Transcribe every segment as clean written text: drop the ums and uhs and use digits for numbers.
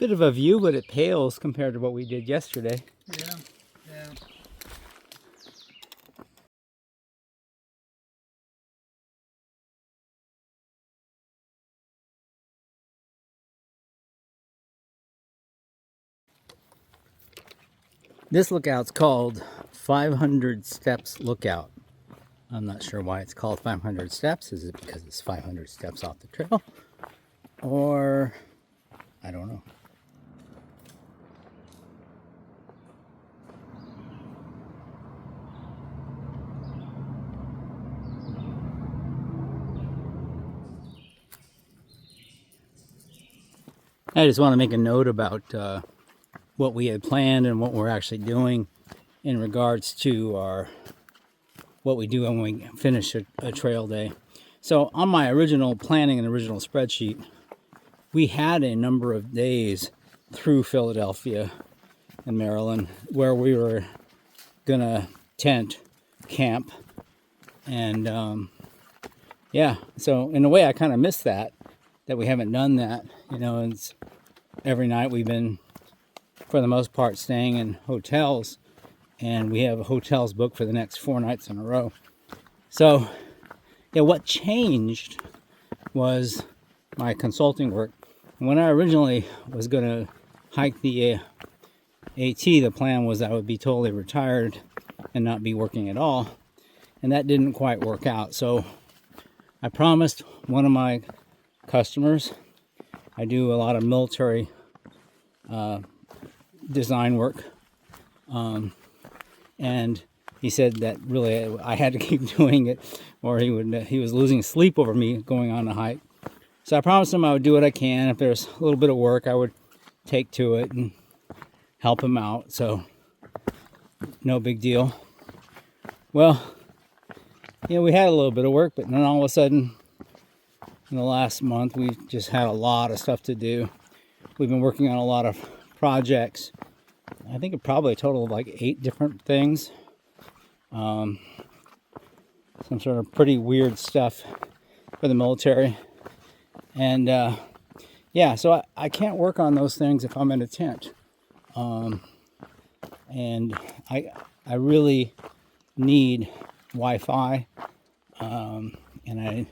Bit of a view, but it pales compared to what we did yesterday. Yeah, yeah. This lookout's called 500 Steps Lookout. I'm not sure why it's called 500 Steps. Is it because it's 500 steps off the trail? Or, I don't know. I just want to make a note about what we had planned and what we're actually doing in regards to what we do when we finish a trail day. So on my original planning and original spreadsheet, we had a number of days through Philadelphia and Maryland where we were gonna tent camp, and yeah, so in a way I kind of missed that we haven't done that. You know, it's every night we've been, for the most part, staying in hotels, and we have hotels booked for the next 4 nights in a row. So yeah, what changed was my consulting work. When I originally was going to hike the AT, the plan was I would be totally retired and not be working at all, and that didn't quite work out. So I promised one of my customers, I do a lot of military design work, and he said that really I had to keep doing it, or he was losing sleep over me going on a hike. So I promised him I would do what I can. If there's a little bit of work, I would take to it and help him out. So no big deal. Well, yeah, we had a little bit of work, but then all of a sudden, in the last month, we just had a lot of stuff to do. We've been working on a lot of projects. I think it probably a total of like 8 different things. Some sort of pretty weird stuff for the military. And yeah, so I can't work on those things if I'm in a tent. And I really need Wi-Fi, and I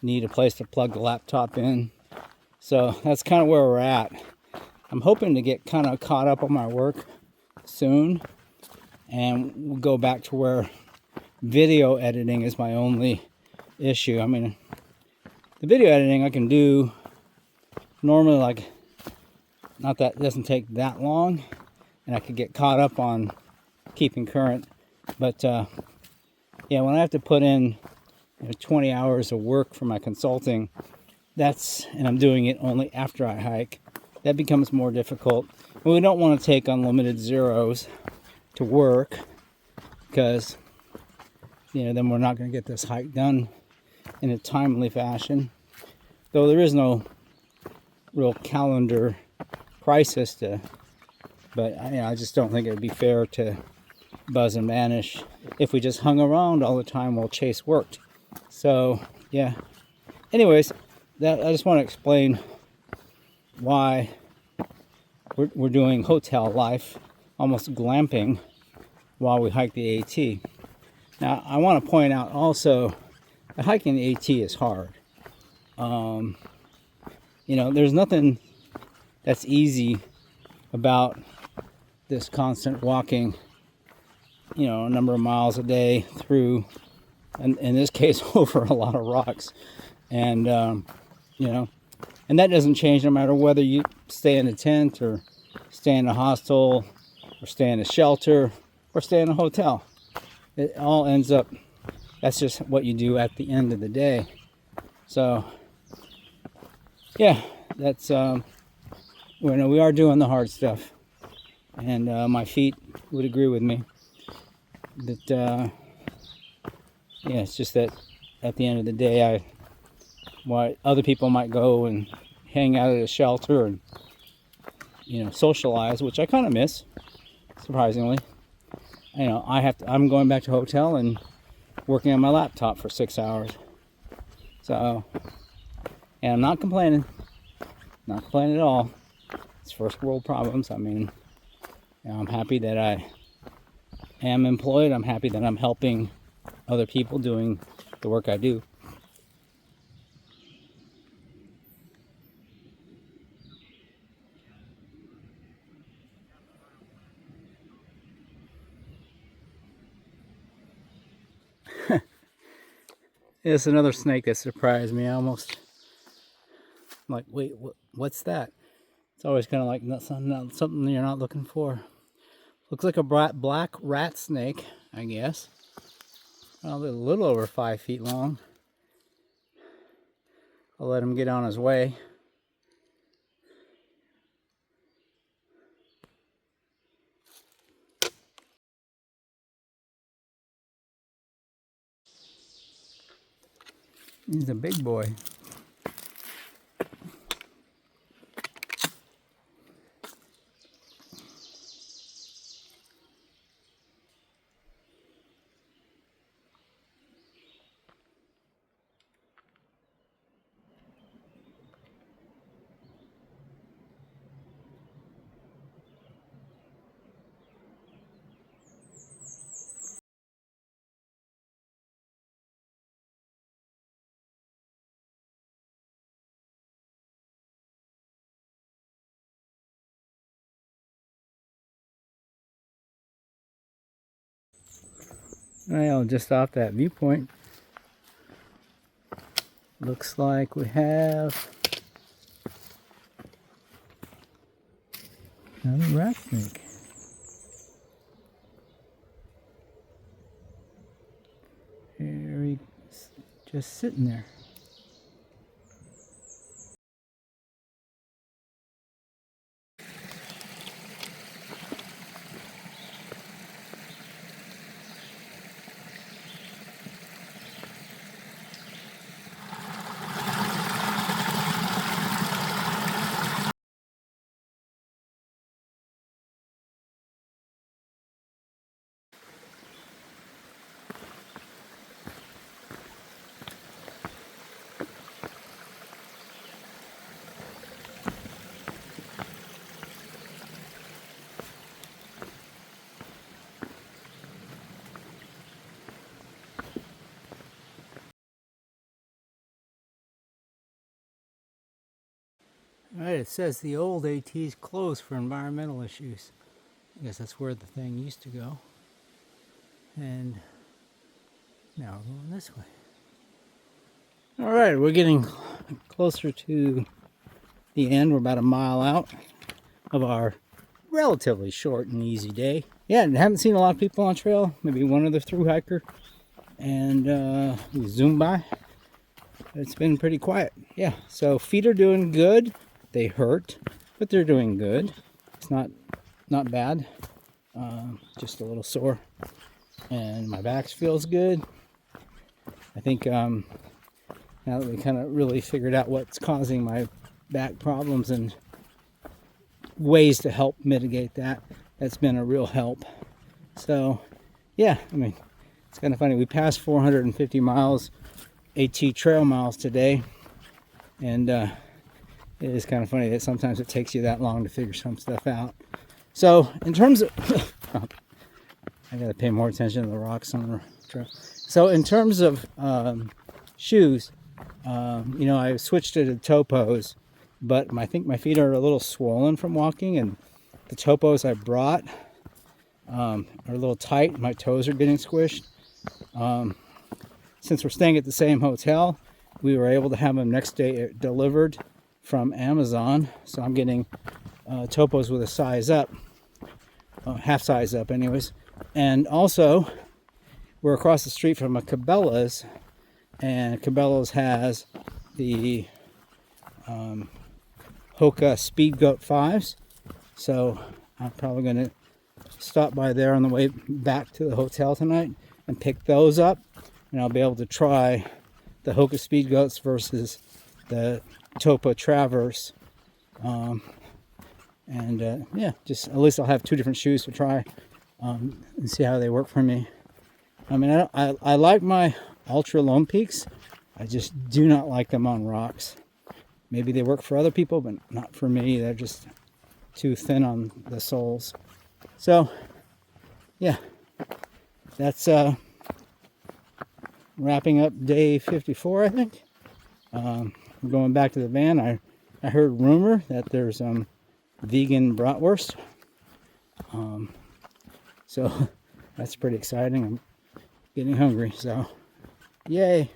need a place to plug the laptop in. So that's kind of where we're at. I'm hoping to get kind of caught up on my work soon, and we'll go back to where video editing is my only issue. I mean, the video editing I can do normally, like, not that, it doesn't take that long, and I could get caught up on keeping current. But yeah, when I have to put in 20 hours of work for my consulting, and I'm doing it only after I hike, that becomes more difficult. And we don't want to take unlimited zeros to work, because then we're not going to get this hike done in a timely fashion. Though there is no real calendar crisis but I just don't think it would be fair to Buzz and Vanish if we just hung around all the time while Chase worked. So yeah, anyways, I just want to explain why we're doing hotel life, almost glamping, while we hike the AT. Now I want to point out also that hiking the AT is hard. There's nothing that's easy about this constant walking, a number of miles a day through, and in this case, over a lot of rocks. And, and that doesn't change no matter whether you stay in a tent or stay in a hostel or stay in a shelter or stay in a hotel. It all ends up, that's just what you do at the end of the day. So yeah, that's, we are doing the hard stuff. And my feet would agree with me that, yeah, it's just that at the end of the day, while other people might go and hang out at a shelter and, socialize, which I kind of miss, surprisingly. I'm going back to hotel and working on my laptop for 6 hours. So, and I'm not complaining at all. It's first world problems. I mean, I'm happy that I am employed. I'm happy that I'm helping other people doing the work I do. It's another snake that surprised me. I almost like, wait, what's that? It's always kind of like something you're not looking for. Looks like a black rat snake, I guess. Probably a little over 5 feet long. I'll let him get on his way. He's a big boy. Well, just off that viewpoint, looks like we have another rat snake. Here he's just sitting there. Alright, it says the old AT is closed for environmental issues. I guess that's where the thing used to go. And now we're going this way. Alright, we're getting closer to the end. We're about a mile out of our relatively short and easy day. Yeah, and haven't seen a lot of people on trail. Maybe one other through hiker. And we zoomed by. It's been pretty quiet. Yeah, so feet are doing good. They hurt, but they're doing good. It's not bad. Just a little sore. And my back feels good. I think now that we kind of really figured out what's causing my back problems and ways to help mitigate that, that's been a real help. So, yeah, I mean, it's kind of funny. We passed 450 miles, AT trail miles today, and it is kind of funny that sometimes it takes you that long to figure some stuff out. So, in terms of, I gotta pay more attention to the rocks on the trail. So, in terms of shoes, you know, I switched to the topos, but I think my feet are a little swollen from walking, and the topos I brought are a little tight. My toes are getting squished. Since we're staying at the same hotel, we were able to have them next day delivered from Amazon. So I'm getting topos with a size up, half size up anyways. And also, we're across the street from a Cabela's, and Cabela's has the Hoka Speed Goat 5s. So I'm probably going to stop by there on the way back to the hotel tonight and pick those up. And I'll be able to try the Hoka Speed Goats versus the Topa Traverse. Yeah, just at least I'll have two different shoes to try and see how they work for me. I mean, I like my Ultra Lone Peaks. I just do not like them on rocks. Maybe they work for other people, but not for me. They're just too thin on the soles. So yeah, that's wrapping up day 54, I think. We're going back to the van. I heard rumor that there's vegan bratwurst. So that's pretty exciting. I'm getting hungry, so yay.